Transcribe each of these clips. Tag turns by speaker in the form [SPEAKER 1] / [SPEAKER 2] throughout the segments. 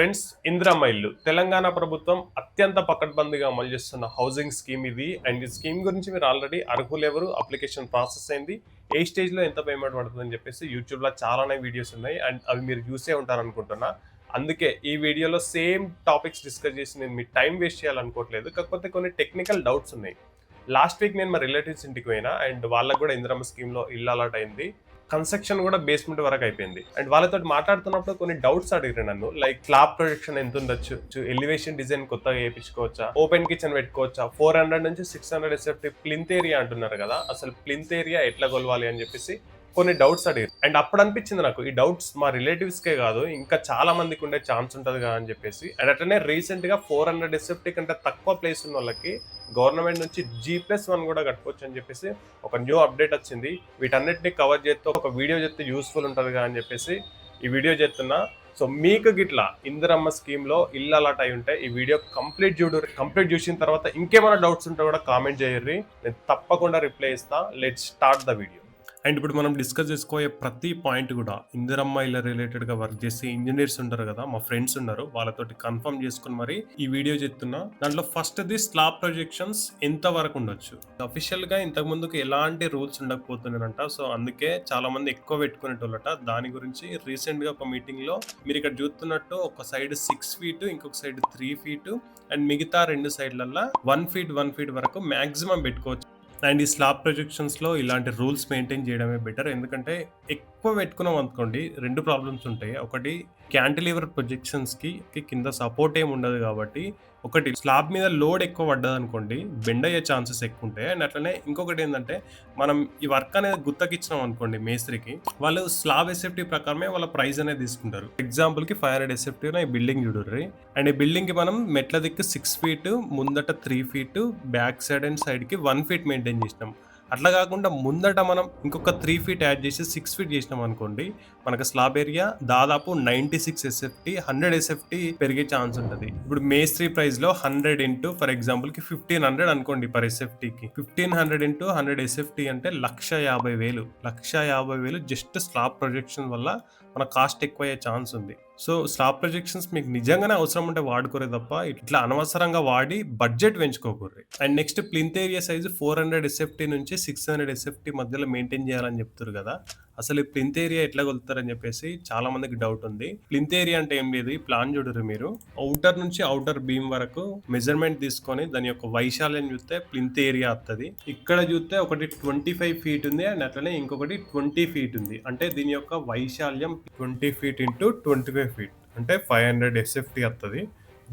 [SPEAKER 1] Friends, Indiramma ఇల్లు తెలంగాణ ప్రభుత్వం అత్యంత పకడ్బందీగా అమలు చేస్తున్న హౌసింగ్ స్కీమ్ ఇది. అండ్ ఈ స్కీమ్ గురించి మీరు ఆల్రెడీ అర్హులెవరు, అప్లికేషన్ ప్రాసెస్ అయింది, ఏ స్టేజ్లో ఎంత పేమెంట్ పడుతుందని చెప్పేసి యూట్యూబ్లో చాలానే వీడియోస్ ఉన్నాయి. అండ్ అవి మీరు చూసే ఉంటారనుకుంటున్నా. అందుకే ఈ వీడియోలో సేమ్ టాపిక్స్ డిస్కస్ చేసి నేను మీ టైం వేస్ట్ చేయాలనుకోవట్లేదు. కాకపోతే కొన్ని టెక్నికల్ డౌట్స్ ఉన్నాయి. లాస్ట్ వీక్ నేను మా రిలేటివ్స్ ఇంటికి పోయినా అండ్ వాళ్ళకు కూడా ఇందిరమ్మ స్కీమ్లో ఇల్లు అలాట్ అయింది. కన్స్ట్రక్షన్ కూడా బేస్మెంట్ వరకు అయిపోయింది. అండ్ వాళ్ళతో మాట్లాడుతున్నప్పుడు కొన్ని డౌట్స్ అడిగారు నన్ను. లైక్ స్లాబ్ ప్రొజెక్షన్ ఎంత ఉండొచ్చు, ఎలివేషన్ డిజైన్ కొత్తగా వేయించుకోవచ్చా, ఓపెన్ కిచెన్ పెట్టుకోవచ్చా, 400 నుంచి 600 ఎస్ఎఫ్టీ ప్లింత్ ఏరియా అంటున్నారు కదా, అసలు ప్లింత్ ఏరియా ఎట్లా కొలవాలి అని చెప్పేసి కొన్ని డౌట్స్ అడిగారు. అండ్ అప్పుడు అనిపించింది నాకు ఈ డౌట్స్ మా రిలేటివ్స్కే కాదు ఇంకా చాలా మందికి ఉండే ఛాన్స్ ఉంటుంది కదా అని చెప్పేసి. అండ్ అట్లనే రీసెంట్ గా 400 ఎస్ఎఫ్టీ కంటే తక్కువ ప్లేస్ ఉన్న వాళ్ళకి గవర్నమెంట్ నుంచి G+1 కూడా కట్టుకోవచ్చు అని చెప్పేసి ఒక న్యూ అప్డేట్ వచ్చింది. వీటన్నిటిని కవర్ చేస్తూ ఒక వీడియో చేస్తే యూస్ఫుల్ ఉంటుంది కదా అని చెప్పేసి ఈ వీడియో చేస్తున్నా. సో మీకు గిట్లా ఇందిరమ్మ స్కీమ్ లో ఇల్లు అలాట్ అయి ఉంటే ఈ వీడియో కంప్లీట్ చూసిన తర్వాత ఇంకేమైనా డౌట్స్ ఉంటే కూడా కామెంట్ చేయర్రి, నేను తప్పకుండా రిప్లై ఇస్తా. Let's start the video. And ఇప్పుడు మనం డిస్కస్ చేసుకోయే ప్రతి పాయింట్ కూడా ఇందిరమ్మ ఇళ్ళ రిలేటెడ్గా వర్క్ చేసే ఇంజనీర్స్ ఉంటారు కదా, మా ఫ్రెండ్స్ ఉన్నారు, వాళ్ళతోటి కన్ఫర్మ్ చేసుకుని మరి ఈ వీడియో చెప్తున్నా. దాంట్లో ఫస్ట్ది స్లాబ్ ప్రొజెక్షన్స్ ఎంత వరకు ఉండొచ్చు. అఫీషియల్గా ఇంతకు ముందుకు ఎలాంటి రూల్స్ ఉండకపోతున్నాయంట. సో అందుకే చాలా మంది ఎక్కువ పెట్టుకునేటోళ్ళట. దాని గురించి రీసెంట్గా ఒక మీటింగ్లో మీరు ఇక్కడ చూస్తున్నట్టు ఒక సైడ్ 6 feet, ఇంకొక సైడ్ 3 feet, అండ్ మిగతా 2 సైడ్లల్లో 1 feet వరకు మ్యాక్సిమం పెట్టుకోవచ్చు. అండ్ ఈ స్లాబ్ ప్రొజెక్షన్స్లో ఇలాంటి రూల్స్ మెయింటైన్ చేయడమే బెటర్. ఎందుకంటే ఎక్కువ పెట్టుకున్నాం అనుకోండి, 2 ప్రాబ్లమ్స్ ఉంటాయి. ఒకటి, క్యాంటిలివర్ ప్రొజెక్షన్స్కి కింద సపోర్ట్ ఏమి ఉండదు కాబట్టి ఒకటి స్లాబ్ మీద లోడ్ ఎక్కువ పడ్డది అనుకోండి, బెండ్ అయ్యే ఛాన్సెస్ ఎక్కువ ఉంటాయి. అండ్ అట్లనే ఇంకొకటి ఏంటంటే, మనం ఈ వర్క్ అనేది గుత్తకిచ్చినాం అనుకోండి మేస్త్రికి, వాళ్ళు స్లాబ్ ఎస్ఎఫ్టీ ప్రకారమే వాళ్ళ ప్రైస్ అనేది తీసుకుంటారు. ఎగ్జాంపుల్కి 500 ఎస్ఎఫ్టీ ఈ బిల్డింగ్ చూడర్రి. అండ్ ఈ బిల్డింగ్కి మనం మెట్ల దిక్కు 6 feet, ముందట 3 feet, బ్యాక్ సైడ్ అండ్ సైడ్కి 1 feet మెయింటైన్ చేసినాం. అట్లా కాకుండా ముందట మనం ఇంకొక 3 feet యాడ్ చేసి 6 feet చేసినాం అనుకోండి, మనకు స్లాబ్ ఏరియా దాదాపు 96 ఎస్ఎఫ్టీ 100 ఎస్ఎఫ్టీ పెరిగే ఛాన్స్ ఉంటుంది. ఇప్పుడు మేస్త్రీ ప్రైస్ లో 100 ఇంటూ ఫర్ ఎగ్జాంపుల్ కి 1500 అనుకోండి పర్ ఎస్ఎఫ్టీకి. 1500 ఇంటూ 100 ఎస్ఎఫ్టీ అంటే 1,50,000 జస్ట్ స్లాబ్ ప్రొజెక్షన్ వల్ల మన కాస్ట్ ఎక్కువ అయ్యే ఛాన్స్ ఉంది. సో స్లాబ్ ప్రొజెక్షన్స్ మీకు నిజంగానే అవసరం ఉంటే వాడుకోరే తప్ప ఇట్లా అనవసరంగా వాడి బడ్జెట్ పెంచుకోకూర్రి. And next, plinth area size 400 SFT నుంచి 600 ఎస్ఎఫ్టీ మధ్యలో మెయింటైన్ చేయాలని చెప్తారు కదా. అసలు ఈ ప్లింత్ ఏరియా ఎట్లా కొలుతారని చెప్పేసి చాలా మందికి డౌట్ ఉంది. ప్లింత్ ఏరియా అంటే ఏం లేదు, ఈ ప్లాన్ చూడరు మీరు. అవుటర్ నుంచి అవుటర్ బీమ్ వరకు మెజర్మెంట్ తీసుకొని దాని యొక్క వైశాల్యం చూస్తే ప్లింత్ ఏరియా వస్తుంది. ఇక్కడ చూస్తే ఒకటి 25 feet ఉంది, అండ్ అట్లనే ఇంకొకటి 20 feet ఉంది. అంటే దీని యొక్క వైశాల్యం 20 feet ఇంటూ 25 feet అంటే 500 ఎస్ఎఫ్టీ వస్తుంది.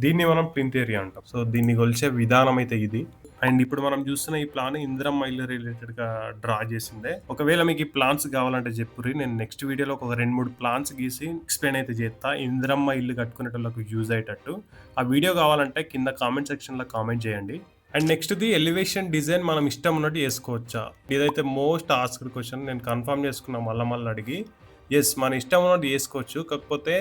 [SPEAKER 1] దీన్ని మనం ప్లింత్ ఏరియా అంటాం. సో దీన్ని కొలిచే విధానం అయితే ఇది. అండ్ ఇప్పుడు మనం చూస్తున్న ఈ ప్లాన్ ఇందిరమ్మ ఇల్లు రిలేటెడ్ గా డ్రా చేసిందే. ఒకవేళ మీకు ఈ ప్లాన్స్ కావాలంటే చెప్పుర్రి, నేను నెక్స్ట్ వీడియోలో ఒక 2-3 ప్లాన్స్ గీసి ఎక్స్ప్లెయిన్ అయితే చేస్తా, ఇందిరమ్మ ఇల్లు కట్టుకునేటోళ్ళకు యూజ్ అయ్యేటట్టు. ఆ వీడియో కావాలంటే కింద కామెంట్ సెక్షన్ లో కామెంట్ చేయండి. అండ్ నెక్స్ట్ది ఎలివేషన్ డిజైన్ మనం ఇష్టం ఉన్నట్టు చేసుకోవచ్చా, ఇదైతే మోస్ట్ ఆస్క్డ్ క్వశ్చన్. నేను కన్ఫర్మ్ చేసుకున్నా మళ్ళీ అడిగి. ఎస్, మన ఇష్టం ఉన్నట్టు చేసుకోవచ్చు. కాకపోతే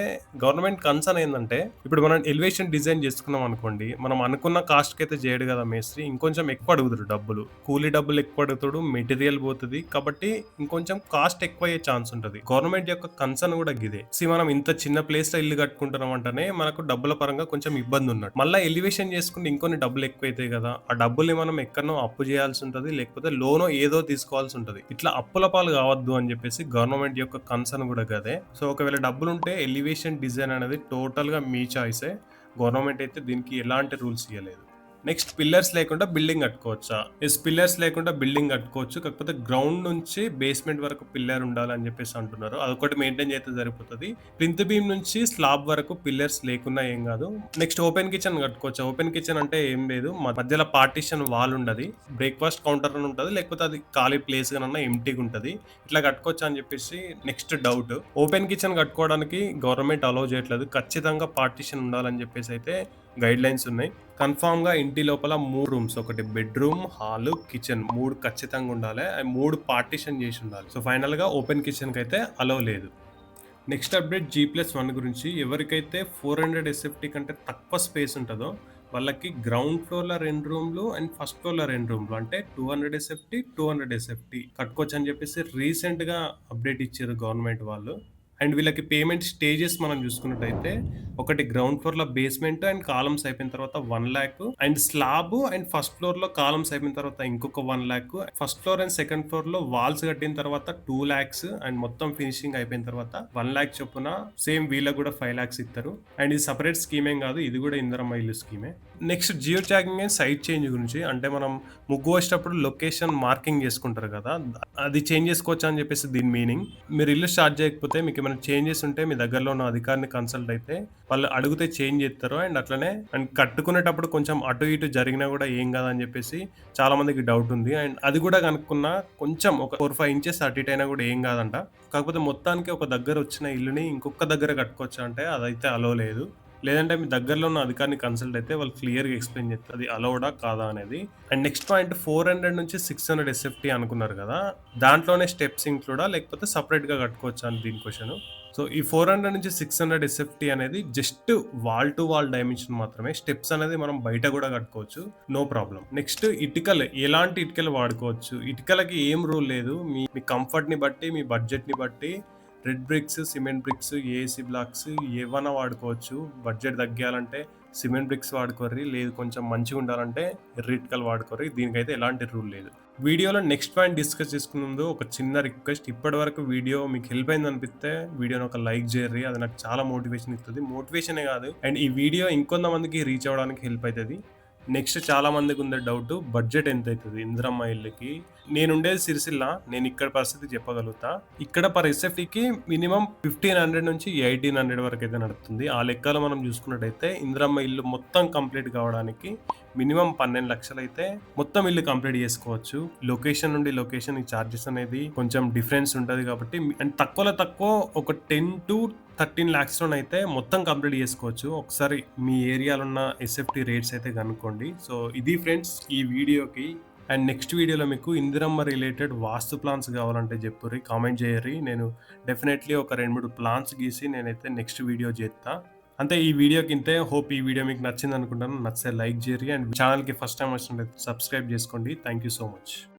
[SPEAKER 1] గవర్నమెంట్ కన్సర్న్ ఏంటంటే, ఇప్పుడు మనం ఎలివేషన్ డిజైన్ చేసుకున్నాం అనుకోండి, మనం అనుకున్న కాస్ట్కి అయితే చేయడు కదా మేస్త్రి, ఇంకొంచెం ఎక్కువ అడుగుతాడు డబ్బులు, కూలీ డబ్బులు ఎక్కువ అడుగుతాడు, మెటీరియల్ పోతుంది, కాబట్టి ఇంకొంచెం కాస్ట్ ఎక్కువ అయ్యే ఛాన్స్ ఉంటుంది. గవర్నమెంట్ యొక్క కన్సర్న్ కూడా ఇదే. మనం ఇంత చిన్న ప్లేస్ లో ఇల్లు కట్టుకుంటున్నాం అంటేనే మనకు డబ్బుల పరంగా కొంచెం ఇబ్బంది ఉన్నట్టు. మళ్ళీ ఎలివేషన్ చేసుకుంటే ఇంకొన్ని డబ్బులు ఎక్కువ అవుతాయి కదా, ఆ డబ్బుల్ని మనం ఎక్కడనో అప్పు చేయాల్సి ఉంటుంది, లేకపోతే లోనో ఏదో తీసుకోవాల్సి ఉంటుంది. ఇట్లా అప్పుల పాలు కావద్దు అని చెప్పేసి గవర్నమెంట్ యొక్క కన్సర్న్ కూడా కదే. సో ఒకవేళ డబ్బులు ఉంటే ఎలివేషన్ డిజైన్ అనేది టోటల్ గా మీ చాయిసే. గవర్నమెంట్ అయితే దీనికి ఎలాంటి రూల్స్ ఇవ్వలేదు. నెక్స్ట్, పిల్లర్స్ లేకుండా బిల్డింగ్ కట్టుకోవచ్చా. పిల్లర్స్ లేకుండా బిల్డింగ్ కట్టుకోవచ్చు, కాకపోతే గ్రౌండ్ నుంచి బేస్మెంట్ వరకు పిల్లర్ ఉండాలని చెప్పేసి అంటున్నారు. అదొకటి మెయింటైన్ చేస్తే సరిపోతుంది. ప్లింత్ బీమ్ నుంచి స్లాబ్ వరకు పిల్లర్స్ లేకున్నా ఏం కాదు. నెక్స్ట్, ఓపెన్ కిచెన్ కట్టుకోవచ్చు. ఓపెన్ కిచెన్ అంటే ఏం లేదు, మధ్యలో పార్టీషన్ వాల్ ఉండదు, బ్రేక్ఫాస్ట్ కౌంటర్ అని ఉంటుంది, లేకపోతే అది ఖాళీ ప్లేస్ కన్నా ఎంటీగా ఉంటుంది. ఇట్లా కట్టుకోవచ్చు అని చెప్పేసి నెక్స్ట్ డౌట్. ఓపెన్ కిచెన్ కట్టుకోవడానికి గవర్నమెంట్ అలౌ చేయట్లేదు, ఖచ్చితంగా పార్టీషన్ ఉండాలని చెప్పేసి అయితే గైడ్ లైన్స్ ఉన్నాయి. కన్ఫామ్ గా ఇంటి లోపల 3 rooms, ఒకటి బెడ్రూమ్, హాల్, కిచెన్, 3 ఖచ్చితంగా ఉండాలి. 3 పార్టీషన్ చేసి ఉండాలి. సో ఫైనల్ గా ఓపెన్ కిచెన్ కి అయితే అలౌ లేదు. నెక్స్ట్ అప్డేట్ G+1 గురించి. ఎవరికైతే 400 ఎస్ఎఫ్టీ కంటే తక్కువ స్పేస్ ఉంటుందో వాళ్ళకి గ్రౌండ్ ఫ్లోర్ లో 2 రూమ్లు అండ్ ఫస్ట్ ఫ్లోర్ లో 2 రూమ్లు అంటే 200 ఎస్ఎఫ్టీ 200 ఎస్ఎఫ్టీ కట్టుకోవచ్చు అని చెప్పేసి రీసెంట్ గా అప్డేట్ ఇచ్చారు గవర్నమెంట్ వాళ్ళు. అండ్ వీళ్ళకి పేమెంట్ స్టేజెస్ మనం చూసుకున్నట్టయితే ఒకటి గ్రౌండ్ ఫ్లోర్‌లో బేస్‌మెంట్ అండ్ కాలమ్స్ అయిపోయిన తర్వాత 1,00,000 అండ్ స్లాబ్ అండ్ ఫస్ట్ ఫ్లోర్‌లో కాలమ్స్ అయిపోయిన తర్వాత ఇంకొక 1,00,000 ఫస్ట్ ఫ్లోర్ అండ్ సెకండ్ ఫ్లోర్‌లో వాల్స్ కట్టిన తర్వాత 2,00,000 అండ్ మొత్తం ఫినిషింగ్ అయిపోయిన తర్వాత 1,00,000 చొప్పున సేమ్ వీళ్ళకి కూడా 5,00,000 ఇస్తారు. అండ్ ఇది సెపరేట్ స్కీమ్ ఏం కాదు. ఇది కూడా ఇందిరమ్మ ఇల్లు స్కీమే. Next geo tagging and site change గురించి అంటే మనం ముగ్గు వచ్చేటప్పుడు లొకేషన్ మార్కింగ్ చేసుకుంటారు కదా! అది చేంజ్ చేసుకోవచ్చా అని చెప్పేసి దీని మీనింగ్. మీరు ఇల్లు స్టార్ట్ చేయకపోతే మీకేమైనా చేంజెస్ ఉంటే మీ దగ్గరలో ఉన్న అధికారిని కన్సల్ట్ అయితే వాళ్ళు అడిగితే చేంజ్ చేస్తారు. అండ్ అట్లనే అండ్ కట్టుకునేటప్పుడు కొంచెం అటు ఇటు జరిగినా కూడా ఏం కాదని చెప్పేసి చాలా మందికి డౌట్ ఉంది. అండ్ అది కూడా కనుక్కున్నా కొంచెం ఒక 4, 5 ఇంచెస్ అటు ఇటు అయినా కూడా ఏం కాదంట. కాకపోతే మొత్తానికి ఒక దగ్గర వచ్చిన ఇల్లుని ఇంకొక దగ్గర కట్టుకోవచ్చా అంటే అదైతే అలో లేదు. లేదంటే మీ దగ్గరలో ఉన్న అధికారిని కన్సల్ట్ అయితే వాళ్ళు క్లియర్‌గా ఎక్స్‌ప్లెయిన్ చేస్తారు. అది అలౌడా? కాదా? అనేది. అండ్ నెక్స్ట్ పాయింట్ 400-600 ఎస్ఎఫ్టీ అనుకున్నారు కదా! దాంట్లోనే స్టెప్స్ ఇంక్లూడా? లేకపోతే సెపరేట్‌గా కట్టుకోవచ్చా అని దీని క్వెషను. సో, ఈ 400-600 ఎస్ఎఫ్టీ అనేది just wall to wall dimension మాత్రమే. స్టెప్స్ అనేది మనం బయట కూడా కట్టుకోవచ్చు. No problem. నెక్స్ట్ ఇటుకలు. ఎలాంటి ఇటుకలు వాడుకోవచ్చు. ఇటుకలకి ఏం రూల్ లేదు. మీ మీ కంఫర్ట్‌ని బట్టి, మీ బడ్జెట్‌ని బట్టి red bricks, cement bricks, AC blocks ఏవన్నా వాడుకోవచ్చు. బడ్జెట్ తగ్గియాలంటే సిమెంట్ బ్రిక్స్ వాడుకోర్రి. లేదు కొంచెం మంచిగుండాలంటే ఎర్ర ఇటుకలు వాడుకోర్రి. దీనికైతే ఎలాంటి రూల్ లేదు. వీడియోలో నెక్స్ట్ పాయింట్ డిస్కస్ చేసుకునే ముందు ఒక చిన్న రిక్వెస్ట్. ఇప్పటివరకు వీడియో మీకు హెల్ప్ అయిందనిపిస్తే వీడియోని ఒక లైక్ జేయర్రి. అది నాకు చాలా మోటివేషన్ ఇస్తది. మోటివేషనే కాదు అండ్ ఈ వీడియో ఇంకొంతమందికి రీచ్ అవ్వడానికి హెల్ప్ అయితది. నెక్స్ట్ చాలా మందికుండే డౌట్ బడ్జెట్ ఎంతైతది ఇందిరమ్మ ఇల్లుకి? నేనుండేది సిరిసిల్ల. నేనిక్కడ పరిస్థితి చెప్పగలుగుతా. ఇక్కడ పర్ ఎస్ఎఫ్‌టీకి మినిమమ్ 1,500-1,800 వరకైతే నడుస్తుంది. ఆ లెక్కలో మనం చూసుకున్నట్టయితే ఇందిరమ్మ ఇల్లు మొత్తం కంప్లీట్ కావడానికి మినిమమ్ 12,00,000 అయితే మొత్తం ఇల్లు కంప్లీట్ చేసుకోవచ్చు. లొకేషన్ నుండి లొకేషన్ ఈ చార్జెస్ అనేది కొంచెం డిఫరెన్స్ ఉంటది కాబట్టి అండ్ తక్కువలో తక్కువ ఒక 10-13 లాక్స్‌లోనైతే మొత్తం కంప్లీట్ చేసుకోవచ్చు. ఒకసారి మీ ఏరియాలో ఉన్న ఎస్ఎఫ్టీ రేట్స్ అయితే కనుక్కోండి. సో, ఇది ఫ్రెండ్స్ ఈ వీడియోకి. అండ్ నెక్స్ట్ వీడియోలో మీకు ఇందిరమ్మ రిలేటెడ్ వాస్తు ప్లాన్స్ కావాలంటే చెప్పుర్రి. కామెంట్ చేయర్రి. నేను డెఫినెట్‌లీ ఒక 2, 3 ప్లాన్స్ గీసి నేనైతే నెక్స్ట్ వీడియో చేత్తా. అంతే ఈ వీడియోకి ఇంతే. హోప్ ఈ వీడియో మీకు నచ్చిందనుకుంటాను. నచ్చితే లైక్ చేయర్రి అండ్ ఛానెల్‌కి ఫస్ట్ టైమ్ వచ్చినట్లయితే సబ్స్క్రైబ్ చేసుకోండి. Thank you so much.